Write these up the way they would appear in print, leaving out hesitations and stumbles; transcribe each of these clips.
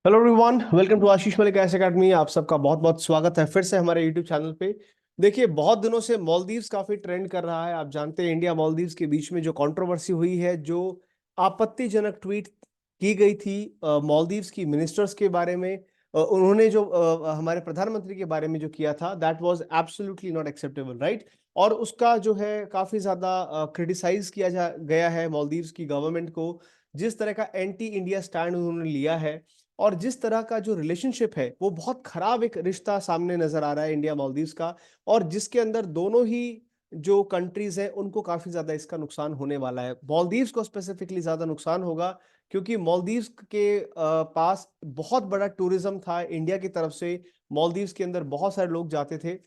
Hello everyone, welcome to Ashish Malik Ash Academy. आप सबका बहुत बहुत स्वागत है फिर से हमारे यूट्यूब चैनल पे। देखिए, बहुत दिनों से मालदीव्स काफी ट्रेंड कर रहा है। आप जानते हैं इंडिया मालदीव्स के बीच में जो कंट्रोवर्सी हुई है, जो आपत्तिजनक ट्वीट की गई थी मालदीव्स की मिनिस्टर्स के बारे में, उन्होंने जो हमारे प्रधानमंत्री के बारे में जो किया था, that was absolutely not acceptable, right. और उसका जो है काफी ज्यादा क्रिटिसाइज किया जा गया है मालदीव्स की गवर्नमेंट को। जिस तरह का एंटी इंडिया स्टैंड उन्होंने लिया है और जिस तरह का जो रिलेशनशिप है, वो बहुत खराब एक रिश्ता सामने नजर आ रहा है इंडिया मालदीव्स का। और जिसके अंदर दोनों ही जो कंट्रीज हैं उनको काफी ज्यादा इसका नुकसान होने वाला है। मालदीव्स को स्पेसिफिकली ज्यादा नुकसान होगा, क्योंकि मालदीव्स के पास बहुत बड़ा टूरिज्म था इंडिया की तरफ से। मालदीव्स के अंदर बहुत सारे लोग जाते थे।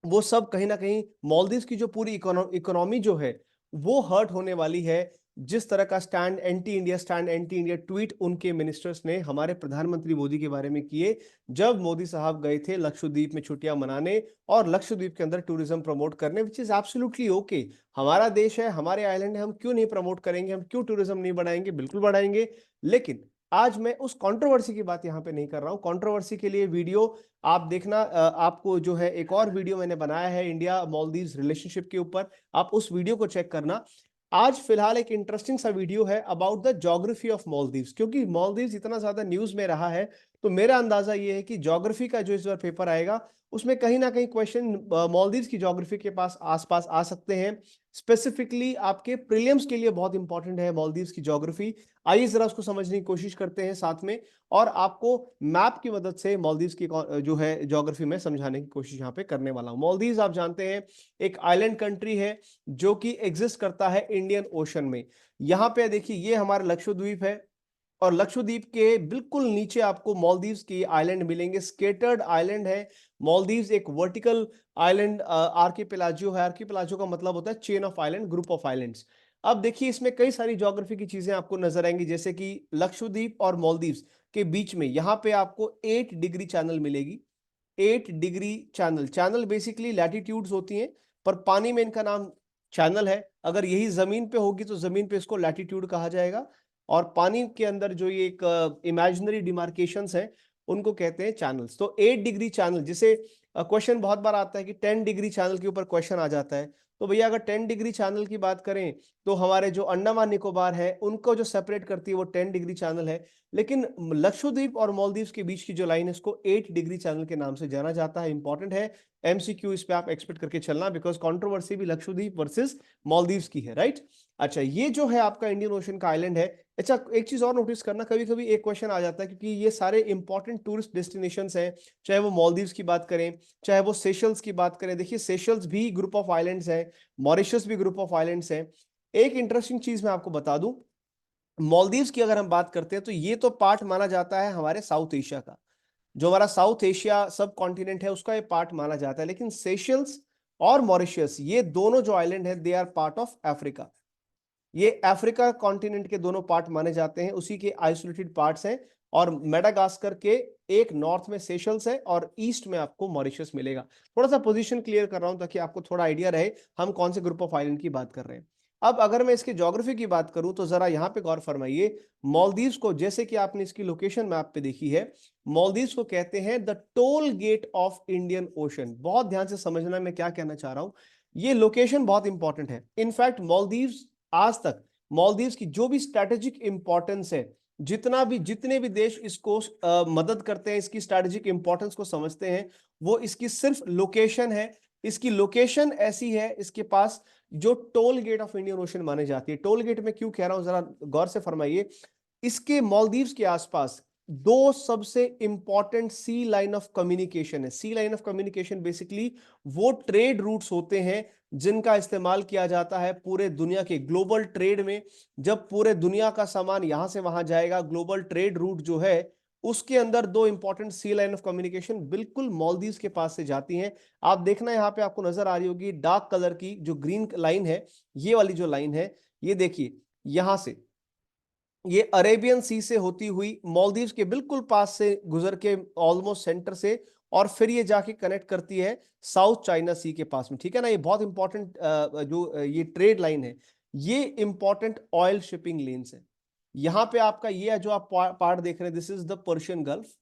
वो सब कहीं ना कहीं मालदीव्स की जो पूरी इकोनॉमी जो है, वो हर्ट होने वाली है। जिस तरह का स्टैंड एंटी इंडिया ट्वीट उनके मिनिस्टर्स ने हमारे प्रधानमंत्री मोदी के बारे में किए, जब मोदी साहब गए थे लक्षद्वीप में छुट्टियां मनाने और लक्षद्वीप के अंदर टूरिज्म प्रमोट करने, विच इज एब्सोल्युटली ओके। हमारा देश है, हमारे आइलैंड है, हम क्यों नहीं प्रमोट करेंगे, हम क्यों टूरिज्म नहीं बढ़ाएंगे, बिल्कुल बढ़ाएंगे। लेकिन आज मैं उस कंट्रोवर्सी की बात यहां पे नहीं कर रहा हूं। कंट्रोवर्सी के लिए वीडियो आप देखना, आपको जो है एक और वीडियो मैंने बनाया है इंडिया मालदीव्स रिलेशनशिप के ऊपर, आप उस वीडियो को चेक करना। आज फिलहाल एक इंटरेस्टिंग सा वीडियो है about the geography of Maldives, क्योंकि मालदीव्स इतना ज्यादा न्यूज में रहा है। तो मेरा अंदाजा ये है कि ज्योग्राफी का जो इस बार पेपर आएगा, उसमें कहीं ना कहीं क्वेश्चन मालदीव्स की ज्योग्राफी के पास आसपास आ सकते हैं। स्पेसिफिकली आपके प्रीलिम्स के लिए बहुत इंपॉर्टेंट है मालदीव्स की ज्योग्राफी। आइए जरा उसको समझने की कोशिश करते हैं साथ में, और आपको मैप की मदद से मालदीव्स की जो है ज्योग्राफी में समझाने की कोशिश यहाँ पे करने वाला हूँ। मालदीव्स आप जानते हैं एक आइलैंड कंट्री है जो कि एग्जिस्ट करता है इंडियन ओशन में। यहाँ पे देखिए, ये हमारा लक्षद्वीप है, और लक्षद्वीप के बिल्कुल नीचे आपको मालदीव्स की आइलैंड मिलेंगे। स्केटर्ड आइलैंड है मालदीव्स, एक वर्टिकल आइलैंड आर्किपेलाजियो है। आर्किपेलाजियो का मतलब होता है chain of island, group of islands. अब देखिए, इसमें कई सारी ज्योग्राफी की चीजें आपको नजर आएंगी, जैसे कि लक्षद्वीप और मालदीव्स के बीच में यहाँ पे आपको 8 डिग्री चैनल मिलेगी। 8 degree channel, channel basically latitudes होती हैं, पर पानी में इनका नाम चैनल है। अगर यही जमीन पे होगी तो जमीन पे इसको लैटिट्यूड कहा जाएगा, और पानी के अंदर जो ये एक इमेजिनरी डिमार्केशंस हैं, उनको कहते हैं चैनल्स। तो 8 डिग्री चैनल, जिसे क्वेश्चन बहुत बार आता है कि 10 डिग्री चैनल के ऊपर क्वेश्चन आ जाता है। तो भैया, अगर 10 डिग्री चैनल की बात करें, तो हमारे जो अंडमान निकोबार है उनको जो सेपरेट करती है वो 10 डिग्री चैनल है। लेकिन लक्षद्वीप और मालदीव्स के बीच की जो लाइन है, इसको 8 डिग्री चैनल के नाम से जाना जाता है। इंपॉर्टेंट है, एमसीक्यू इस पे आप एक्सपेक्ट करके चलना, बिकॉज कंट्रोवर्सी भी लक्षद्वीप वर्सेस मालदीव्स की है, राइट। अच्छा, ये जो है आपका इंडियन ओशन का आइलैंड है। अच्छा, एक चीज और नोटिस करना, कभी कभी एक क्वेश्चन आ जाता है, क्योंकि ये सारे इंपॉर्टेंट टूरिस्ट डेस्टिनेशंस हैं, चाहे वो मालदीव्स की बात करें, चाहे वो सेशल्स की बात करें। देखिए, सेशल्स भी ग्रुप ऑफ आइलैंड्स है, मॉरिशस भी ग्रुप ऑफ आइलैंड्स है। एक इंटरेस्टिंग चीज मैं आपको बता दूं, मालदीव्स की अगर हम बात करते हैं, तो ये तो पार्ट माना जाता है हमारे साउथ एशिया का, जो हमारा साउथ एशिया सब कॉन्टिनेंट है उसका ये पार्ट माना जाता है। लेकिन सेशल्स और मॉरिशस, ये दोनों जो आइलैंड है, they are part of Africa. ये अफ्रीका कॉन्टिनेंट के दोनों पार्ट माने जाते हैं, उसी के आइसोलेटेड पार्ट्स हैं। और मेडागास्कर के एक नॉर्थ में सेशल्स है और ईस्ट में आपको मॉरिशस मिलेगा। थोड़ा सा पोजीशन क्लियर कर रहा हूं ताकि आपको थोड़ा आइडिया रहे हम कौन से ग्रुप ऑफ आइलैंड की बात कर रहे हैं। अब अगर मैं इसकी ज्योग्राफी की बात करूं, तो जरा यहां पे गौर फरमाइए। मालदीव्स को, जैसे कि आपने इसकी लोकेशन मैप पे देखी है, मालदीव्स को कहते हैं the toll gate of Indian Ocean. बहुत ध्यान से समझना मैं क्या कहना चाह रहा हूं, ये लोकेशन बहुत इंपॉर्टेंट है। इनफैक्ट मालदीव्स आज तक, मालदीव्स की जो भी स्ट्रैटेजिक इंपॉर्टेंस है, जितने भी देश इसको मदद करते हैं, इसकी स्ट्रैटेजिक इंपॉर्टेंस को समझते हैं, वो इसकी सिर्फ लोकेशन है। इसकी लोकेशन ऐसी है, इसके पास जो toll gate of Indian Ocean माने जाती है। टोल गेट में क्यों कह रहा हूं, जरा गौर से फरमाइए। इसके मालदीव्स के आसपास दो सबसे important sea line of communication है। Sea line of communication basically वो ट्रेड रूट्स होते हैं जिनका इस्तेमाल किया जाता है पूरे दुनिया के ग्लोबल ट्रेड में। जब पूरे दुनिया का सामान यहां से वहां जाएगा, ग्लोबल ट्रेड रूट जो है, उसके अंदर दो important sea line of communication बिल्कुल मालदीव्स के पास से जाती हैं। आप देखना, यहां पे आपको नजर आ रही होगी डार्क कलर की जो ग्रीन लाइन है, ये वाली जो लाइन है, ये देखिए, यहां से ये अरेबियन सी से होती हुई मालदीव्स के बिल्कुल पास से गुजर के, ऑलमोस्ट सेंटर से, और फिर ये जाके कनेक्ट करती है साउथ चाइना सी के पास में, ठीक है ना। ये बहुत इंपॉर्टेंट जो ये ट्रेड लाइन है, ये इंपॉर्टेंट ऑयल शिपिंग लेन्स है। यहाँ पे आपका ये जो आप पार्ट देख रहे हैं, this is the Persian gulf.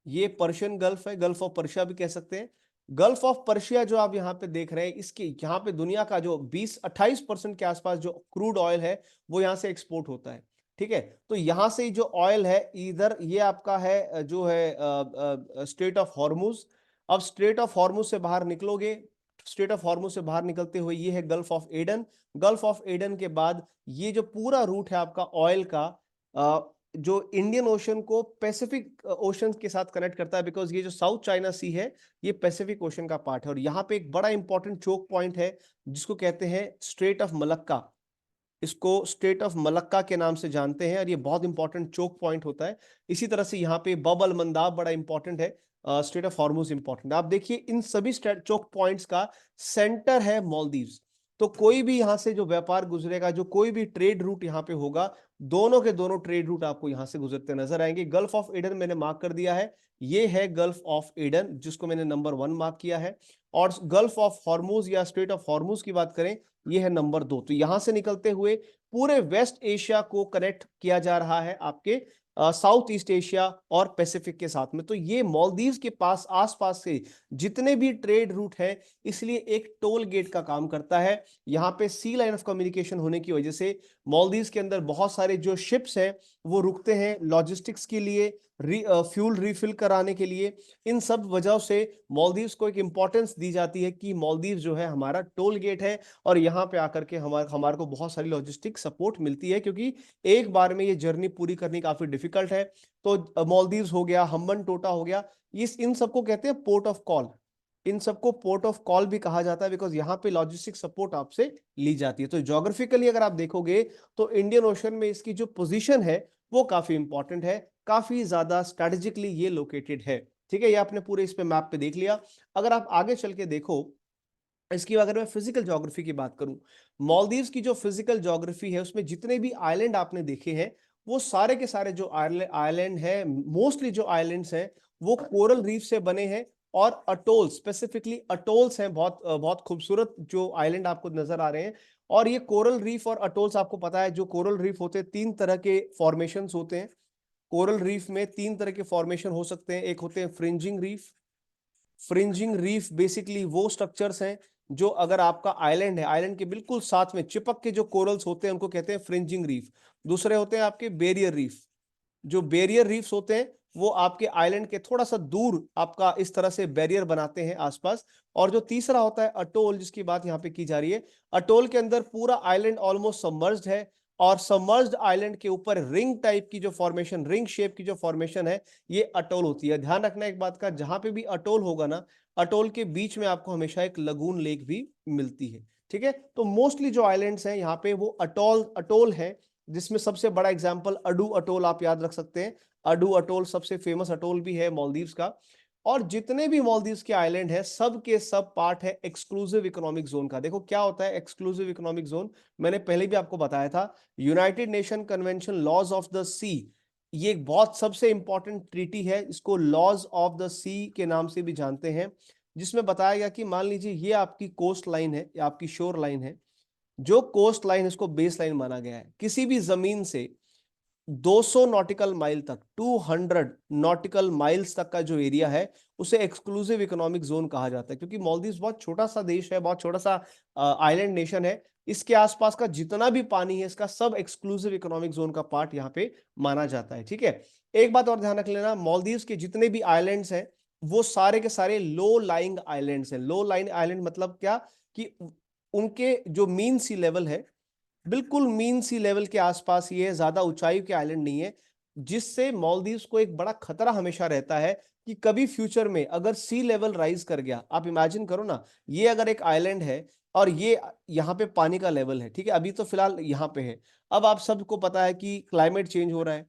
ये पर्शियन गल्फ है, गल्फ ऑफ पर्शिया भी कह सकते हैं। गल्फ ऑफ पर्शिया जो आप यहाँ पे देख रहे हैं, इसके यहाँ पे दुनिया का जो 20-28% के आसपास जो क्रूड ऑयल है वो यहाँ से एक्सपोर्ट होता है। ठीक है, तो यहाँ से जो ऑयल है, इधर ये आपका है जो है स्ट्रेट ऑफ हॉर्मुज। अब स्ट्रेट ऑफ हॉर्मुज से बाहर निकलोगे, स्ट्रेट ऑफ हॉर्मुज से बाहर निकलते हुए ये है gulf of Aden. Gulf of Aden के बाद ये जो पूरा रूट है आपका ऑयल का, जो इंडियन ओशन को पैसिफिक ओशन के साथ कनेक्ट करता है, बिकॉज ये जो साउथ चाइना सी है ये पैसिफिक ओशन का पार्ट है। और यहाँ पे एक बड़ा इंपॉर्टेंट चोक पॉइंट है जिसको कहते हैं स्ट्रेट ऑफ मलक्का। इसको स्ट्रेट ऑफ मलक्का के नाम से जानते हैं और ये बहुत इंपॉर्टेंट चोक पॉइंट होता है। इसी तरह से यहाँ पे बब अल मंदाब बड़ा इंपॉर्टेंट है, स्ट्रेट ऑफ हॉर्मुज इंपॉर्टेंट है। आप देखिए इन सभी चोक पॉइंट्स का सेंटर है मालदीव्स। तो कोई भी यहाँ से जो व्यापार गुजरेगा, जो कोई भी ट्रेड रूट यहाँ पे होगा, दोनों के दोनों ट्रेड रूट आपको यहाँ से गुजरते नजर आएंगे। गल्फ ऑफ एडन मैंने मार्क कर दिया है, ये है गल्फ ऑफ एडन जिसको मैंने नंबर 1 मार्क किया है। और गल्फ ऑफ हॉर्मुज या स्ट्रेट ऑफ हॉर्मुज की बात करें, ये है नंबर 2। तो यहां से निकलते हुए पूरे वेस्ट एशिया को कनेक्ट किया जा रहा है आपके साउथ ईस्ट एशिया और पैसिफिक के साथ में। तो ये मालदीव्स के पास आसपास से जितने भी ट्रेड रूट है, इसलिए एक टोल गेट का काम करता है। यहाँ पे सी लाइन ऑफ कम्युनिकेशन होने की वजह से मालदीव्स के अंदर बहुत सारे जो शिप्स हैं वो रुकते हैं लॉजिस्टिक्स के लिए, फ्यूल रिफिल कराने के लिए। इन सब वजहों से मालदीव्स को एक इंपॉर्टेंस दी जाती है कि मालदीव्स जो है हमारा टोल गेट है और यहाँ पे आकर के हमारे को बहुत सारी लॉजिस्टिक सपोर्ट मिलती है, क्योंकि एक बार में ये जर्नी पूरी करनी काफी डिफिकल्ट है। तो मालदीव्स हो गया, हम्बन टोटा हो गया, इन सबको कहते हैं पोर्ट ऑफ कॉल। इन सबको पोर्ट ऑफ कॉल भी कहा जाता है बिकॉज यहाँ पे लॉजिस्टिक सपोर्ट आपसे ली जाती है। तो ज्योग्राफिकली अगर आप देखोगे तो इंडियन ओशन में इसकी जो पोजीशन है वो काफी इंपॉर्टेंट है, काफी ज्यादा स्ट्रेटेजिकली ये लोकेटेड है। ठीक है, ये आपने पूरे इस पे मैप पे देख लिया। अगर आप आगे चल के देखो, इसकी अगर मैं फिजिकल ज्योग्राफी की बात करूं, मालदीव्स की जो फिजिकल ज्योग्राफी है उसमें जितने भी आइलैंड आपने देखे हैं वो सारे के सारे जो आइलैंड है, मोस्टली जो आइलैंड्स हैं वो कोरल रीफ से बने हैं। और अटोल, स्पेसिफिकली अटोल्स हैं, बहुत बहुत खूबसूरत जो आइलैंड आपको नजर आ रहे हैं। और ये कोरल रीफ और अटोल्स, आपको पता है जो कोरल रीफ होते हैं 3 तरह के फॉर्मेशंस होते हैं। कोरल रीफ में 3 तरह के फॉर्मेशन हो सकते हैं। एक होते हैं fringing reef. Fringing reef basically वो स्ट्रक्चर्स हैं जो अगर आपका आइलैंड है, आइलैंड के बिल्कुल साथ में चिपक के जो कोरल्स होते हैं उनको कहते हैं फ्रिंजिंग रीफ। दूसरे होते हैं आपके बैरियर रीफ। जो बैरियर रीफ्स होते हैं वो आपके आइलैंड के थोड़ा सा दूर आपका इस तरह से बैरियर बनाते हैं आसपास। और जो तीसरा होता है अटोल, जिसकी बात यहाँ पे की जा रही है, अटोल के अंदर पूरा आइलैंड ऑलमोस्ट सबमर्ज्ड है और सबमर्ज्ड आइलैंड के ऊपर रिंग टाइप की जो फॉर्मेशन, रिंग शेप की जो फॉर्मेशन है, ये अटोल होती है। ध्यान रखना एक बात का, जहां पे भी अटोल होगा ना, अटोल के बीच में आपको हमेशा एक लगून लेक भी मिलती है। ठीक है, तो मोस्टली जो आइलैंड्स हैं यहाँ पे वो अटोल अटोल है, जिसमें सबसे बड़ा एग्जांपल अडू अटोल आप याद रख सकते हैं। अडू अटोल सबसे फेमस अटोल भी है मालदीव्स का। और जितने भी मालदीव्स के आइलैंड है सब के सब पार्ट है एक्सक्लूसिव इकोनॉमिक जोन का। देखो क्या होता है एक्सक्लूसिव इकोनॉमिक जोन, मैंने पहले भी आपको बताया था, United Nation Convention laws of the sea, ये एक बहुत सबसे इंपॉर्टेंट ट्रीटी है। इसको लॉज ऑफ द सी के नाम से भी जानते हैं, जिसमें बताया गया कि मान लीजिए ये आपकी कोस्ट लाइन है या आपकी शोर लाइन है। जो कोस्ट लाइन, इसको बेस लाइन माना गया है, किसी भी जमीन से 200 नॉटिकल माइल तक, 200 नॉटिकल माइल्स तक का जो एरिया है उसे एक्सक्लूसिव इकोनॉमिक जोन कहा जाता है। क्योंकि मालदीव्स बहुत छोटा सा देश है, बहुत छोटा सा आइलैंड नेशन है, इसके आसपास का जितना भी पानी है इसका सब एक्सक्लूसिव इकोनॉमिक जोन का पार्ट यहाँ पे माना जाता है। ठीक है, एक बात और ध्यान रख लेना, मालदीव्स के जितने भी आइलैंड्स हैं वो सारे के सारे लो लाइंग आइलैंड्स हैं। लो लाइंग आइलैंड मतलब क्या, कि उनके जो मीन सी लेवल है, बिल्कुल मीन सी लेवल के आसपास, ये ज्यादा ऊंचाई के आइलैंड नहीं है, जिससे मालदीव्स को एक बड़ा खतरा हमेशा रहता है कि कभी फ्यूचर में अगर सी लेवल राइज कर गया, आप इमेजिन करो ना, ये अगर एक आइलैंड है और ये यहाँ पे पानी का लेवल है, ठीक है, अभी तो फिलहाल यहाँ पे है। अब आप सबको पता है कि क्लाइमेट चेंज हो रहा है,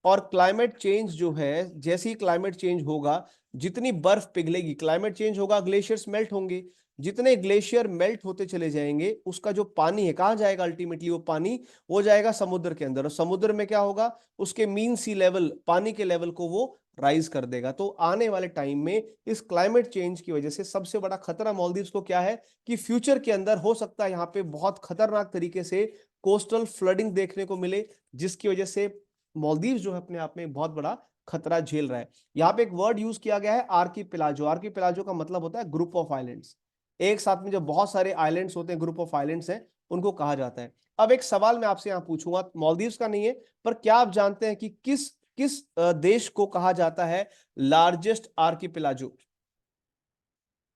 और क्लाइमेट चेंज जो है, जैसे ही क्लाइमेट चेंज होगा, जितनी बर्फ पिघलेगी, क्लाइमेट चेंज होगा, ग्लेशियर्स मेल्ट होंगे, जितने ग्लेशियर मेल्ट होते चले जाएंगे उसका जो पानी है कहाँ जाएगा, अल्टीमेटली वो पानी वो जाएगा समुद्र के अंदर। और समुद्र में क्या होगा, उसके मीन सी लेवल, पानी के लेवल को वो राइज कर देगा। तो आने वाले टाइम में इस क्लाइमेट चेंज की वजह से सबसे बड़ा खतरा मालदीव्स को क्या है कि फ्यूचर के अंदर हो सकता है यहाँ पे बहुत खतरनाक तरीके से कोस्टल फ्लडिंग देखने को मिले, जिसकी वजह से मालदीव्स जो है अपने आप में बहुत बड़ा खतरा झेल रहा है। यहाँ पे एक वर्ड यूज किया गया है आर्कीपेलागो। आर्कीपेलागो का मतलब होता है ग्रुप ऑफ आइलैंड्स। एक साथ में जो बहुत सारे आइलैंड्स होते हैं, ग्रुप ऑफ आइलैंड्स हैं, उनको कहा जाता है। अब एक सवाल मैं आपसे यहाँ पूछूंगा, मालदीव्स का नहीं है, पर क्या आप जानते हैं कि किस किस देश को कहा जाता है लार्जेस्ट आर्कीपेलागो?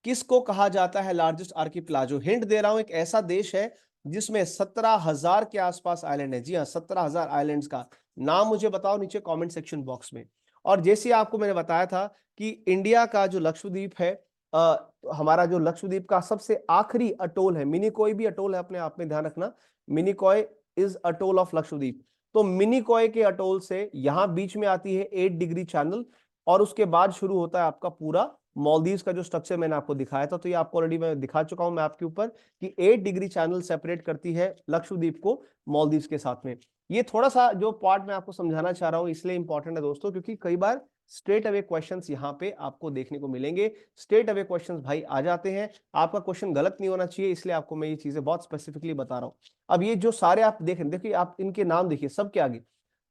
किसको कहा जाता है लार्जेस्ट आर्कीपेलागो? हिंट दे रहा हूं, एक ऐसा देश है जिसमें 17,000 के आसपास आइलैंड है। जी हाँ, 17,000 आइलैंड्स का नाम मुझे बताओ नीचे कमेंट सेक्शन बॉक्स में। और जैसे आपको मैंने बताया था कि इंडिया का जो लक्षद्वीप है, हमारा जो लक्षद्वीप का सबसे आखिरी अटोल है, मिनिकॉय भी अटोल है, अपने आप में ध्यान रखना, Minicoy is atoll of Lakshadweep. तो मिनिकॉय के अटोल से यहां बीच में आती है 8 डिग्री चैनल, और उसके बाद शुरू होता है आपका पूरा मालदीव्स का जो स्ट्रक्चर मैंने आपको दिखाया था। तो ये आपको ऑलरेडी मैं दिखा चुका हूं मैं आपके ऊपर कि 8 डिग्री चैनल सेपरेट करती है लक्षद्वीप को मालदीव्स के साथ में। ये थोड़ा सा जो पार्ट मैं आपको समझाना चाह रहा हूं इसलिए इंपॉर्टेंट है दोस्तों, क्योंकि कई बार स्ट्रेट अवे क्वेश्चंस यहाँ पे आपको देखने को मिलेंगे। स्ट्रेट अवे क्वेश्चंस भाई आ जाते हैं, आपका क्वेश्चन गलत नहीं होना चाहिए, इसलिए आपको मैं ये चीजें बहुत स्पेसिफिकली बता रहा हूँ। अब ये जो सारे आप देखें, देखिए आप इनके नाम देखिए, सबके आगे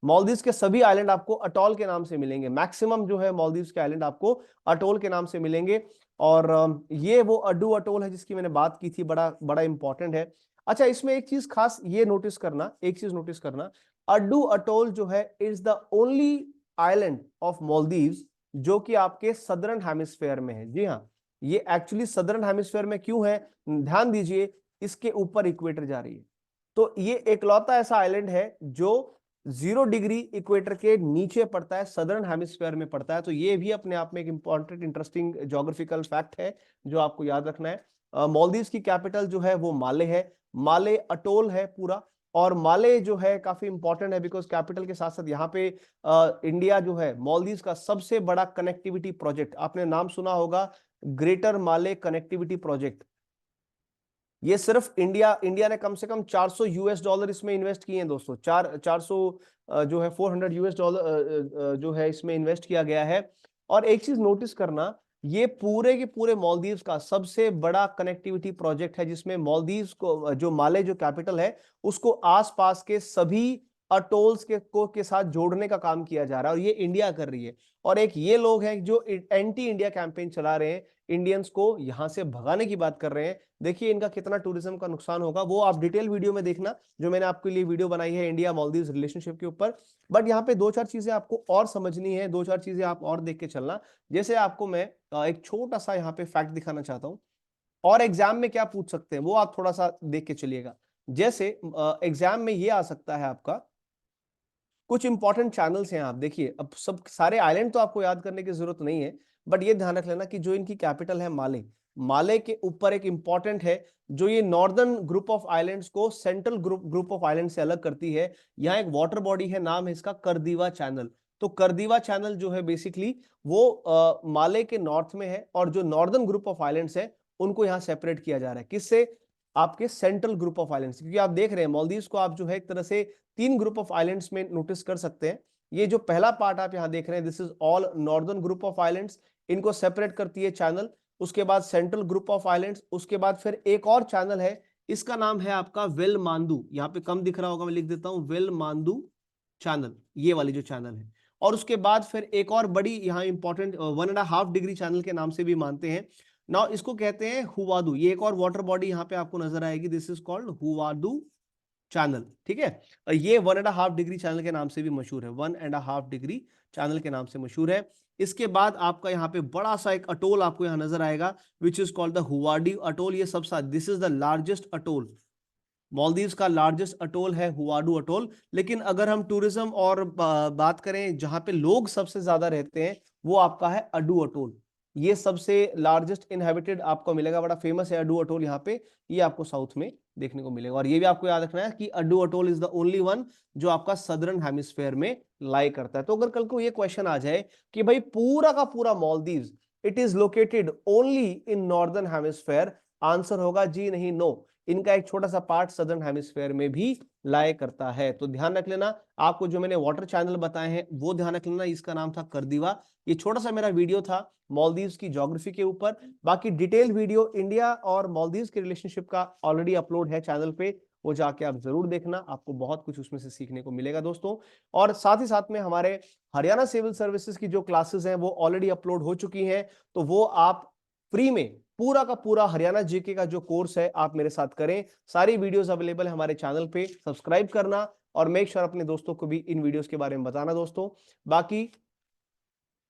मालदीव्स के सभी आइलैंड आपको अटोल के नाम से मिलेंगे। मैक्सिमम जो है मालदीव्स के आइलैंड आपको अटोल के नाम से मिलेंगे। और ये वो अड्डू अटोल है जिसकी मैंने बात की थी, बड़ा बड़ा इंपॉर्टेंट है। अच्छा, इसमें एक चीज खास ये नोटिस करना, एक चीज नोटिस करना, अड्डू अटोल जो है is the only island of Maldives जो कि आपके सदर्न हेमिस्फेयर में है। जी हाँ, ये एक्चुअली सदर्न हेमिस्फेयर में क्यों है, ध्यान दीजिए, इसके ऊपर इक्वेटर जा रही है। तो ये एकलौता ऐसा आइलैंड है जो 0 डिग्री इक्वेटर के नीचे पड़ता है, सदर्न हेमिस्फेयर में पड़ता है। तो ये भी अपने आप में एक इंपॉर्टेंट इंटरेस्टिंग ज्योग्राफिकल फैक्ट है जो आपको याद रखना है। मालदीव्स की कैपिटल जो है वो माले है, माले अटोल है पूरा। और माले जो है काफी इंपॉर्टेंट है बिकॉज कैपिटल के साथ साथ यहाँ पे इंडिया जो है मालदीव्स का सबसे बड़ा कनेक्टिविटी प्रोजेक्ट, आपने नाम सुना होगा, ग्रेटर माले कनेक्टिविटी प्रोजेक्ट। ये सिर्फ इंडिया ने कम से कम 400 यूएस डॉलर इसमें इन्वेस्ट किए हैं दोस्तों। 400 जो है 400 यूएस डॉलर जो है इसमें इन्वेस्ट किया गया है। और एक चीज नोटिस करना, ये पूरे के पूरे मालदीव्स का सबसे बड़ा कनेक्टिविटी प्रोजेक्ट है जिसमें मालदीव्स को, जो माले जो कैपिटल है, उसको आसपास के सभी अटोल्स के साथ जोड़ने का काम किया जा रहा है, और ये इंडिया कर रही है। और एक ये लोग हैं जो एंटी इंडिया कैंपेन चला रहे हैं, इंडियंस को यहां से भगाने की बात कर रहे हैं। देखिए इनका कितना टूरिज्म का नुकसान होगा, वो आप डिटेल वीडियो में देखना जो मैंने आपके लिए वीडियो बनाई है इंडिया मालदीव्स रिलेशनशिप के ऊपर। बट यहाँ पे दो चार चीजें आपको और समझनी है, दो चार चीजें आप और देख के चलना। जैसे आपको मैं एक छोटा सा यहाँ पे फैक्ट दिखाना चाहता हूँ, और एग्जाम में क्या पूछ सकते हैं वो आप थोड़ा सा देख के चलिएगा। जैसे एग्जाम में ये आ सकता है आपका, कुछ इंपॉर्टेंट चैनल्स हैं, आप देखिए। अब सब सारे आइलैंड तो आपको याद करने की जरूरत नहीं है, बट ये ध्यान रख लेना कि जो इनकी कैपिटल है माले, माले के ऊपर एक इंपॉर्टेंट है जो ये नॉर्दर्न ग्रुप ऑफ आइलैंड्स को सेंट्रल ग्रुप ऑफ आइलैंड से अलग करती है। यहाँ एक वाटर बॉडी है, नाम है इसका करदीवा चैनल। तो करदीवा चैनल जो है बेसिकली वो माले के नॉर्थ में है, और जो नॉर्दर्न ग्रुप ऑफ आइलैंड्स है उनको यहाँ सेपरेट किया जा रहा है। किससे? आपके सेंट्रल ग्रुप ऑफ आइलैंड्स। क्योंकि आप देख रहे हैं मालदीव्स को आप जो है एक तरह से 3 ग्रुप ऑफ आइलैंड्स में नोटिस कर सकते हैं। ये जो पहला पार्ट आप यहां देख रहे हैं, this is all northern group of islands, इनको सेपरेट करती है चैनल। उसके बाद सेंट्रल ग्रुप ऑफ आइलैंड्स, उसके बाद फिर एक और चैनल है, इसका नाम है आपका वेल मांदू। यहाँ पे कम दिख रहा होगा, मैं लिख देता हूं, वेल मांदू चैनल, ये वाली जो चैनल है। और उसके बाद फिर एक और बड़ी यहाँ इंपॉर्टेंट 1.5 डिग्री चैनल के नाम से भी मानते हैं। नाउ इसको कहते हैं हुवादू। ये एक और वाटर बॉडी यहाँ पे आपको नजर आएगी, दिस इज कॉल्ड हुवादू चैनल। ठीक है, ये 1.5 डिग्री चैनल के नाम से भी मशहूर है, 1.5 डिग्री चैनल के नाम से मशहूर है। इसके बाद आपका यहाँ पे बड़ा सा एक अटोल आपको यहाँ नजर आएगा which is called the Huvadhoo atoll. ये सबसे, this is the largest atoll, Maldives का लार्जेस्ट अटोल है हुवाडू अटोल। लेकिन अगर हम टूरिज्म और बात करें जहां पे लोग सबसे ज्यादा रहते हैं, वो आपका है अड्डू अटोल। ये सबसे लार्जेस्ट इनहेबिटेड आपको मिलेगा, बड़ा फेमस है अड्डू अटोल यहाँ पे, ये आपको साउथ में देखने को मिलेगा। और ये भी आपको याद रखना है कि Addu atoll is the only one जो आपका सदर्न हेमिस्फेयर में लाई करता है। तो अगर कल को ये क्वेश्चन आ जाए कि भाई पूरा का पूरा Maldives it is located only in northern hemisphere, answer होगा जी नहीं, नो। इनका एक छोटा सा पार्ट सदर्न हेमिस्फेयर में भी लाया करता है। तो ध्यान रख लेना, आपको जो मैंने वाटर चैनल बताए हैं वो ध्यान रख लेना। इसका नाम था करदीवा। ये छोटा सा मेरा वीडियो था मालदीव्स की ज्योग्राफी के ऊपर। बाकी डिटेल वीडियो इंडिया और मालदीव्स के रिलेशनशिप का ऑलरेडी अपलोड है चैनल पे, वो जाके आप जरूर देखना, आपको बहुत कुछ उसमें से सीखने को मिलेगा दोस्तों। और साथ ही साथ में हमारे हरियाणा सिविल सर्विसेज की जो क्लासेस हैं वो ऑलरेडी अपलोड हो चुकी हैं, तो वो आप फ्री में पूरा का पूरा हरियाणा जीके का जो कोर्स है आप मेरे साथ करें। सारी वीडियोस अवेलेबल है हमारे चैनल पे, सब्सक्राइब करना और मेक श्योर अपने दोस्तों को भी इन वीडियोस के बारे में बताना दोस्तों। बाकी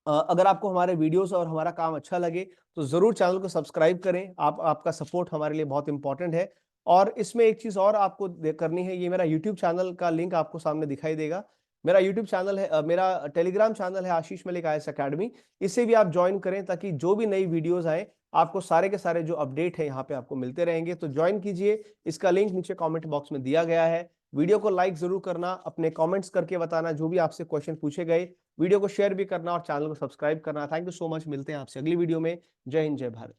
अगर आपको हमारे वीडियोस और हमारा काम अच्छा लगे तो जरूर चैनल को सब्सक्राइब करें। आपका सपोर्ट हमारे लिए बहुत इंपॉर्टेंट है। और इसमें एक चीज और आपको करनी है, ये मेरा यूट्यूब चैनल का लिंक आपको सामने दिखाई देगा। मेरा यूट्यूब चैनल है, मेरा टेलीग्राम चैनल है आशीष मलिक IAS अकेडमी। इसे भी आप ज्वाइन करें ताकि जो भी नई वीडियोस आए आपको सारे के सारे जो अपडेट है यहाँ पे आपको मिलते रहेंगे। तो ज्वाइन कीजिए, इसका लिंक नीचे कॉमेंट बॉक्स में दिया गया है। वीडियो को लाइक जरूर करना, अपने कॉमेंट्स करके बताना जो भी आपसे क्वेश्चन पूछे गए। वीडियो को शेयर भी करना और चैनल को सब्सक्राइब करना। थैंक यू सो मच, मिलते हैं आपसे अगली वीडियो में। जय हिंद, जय भारत।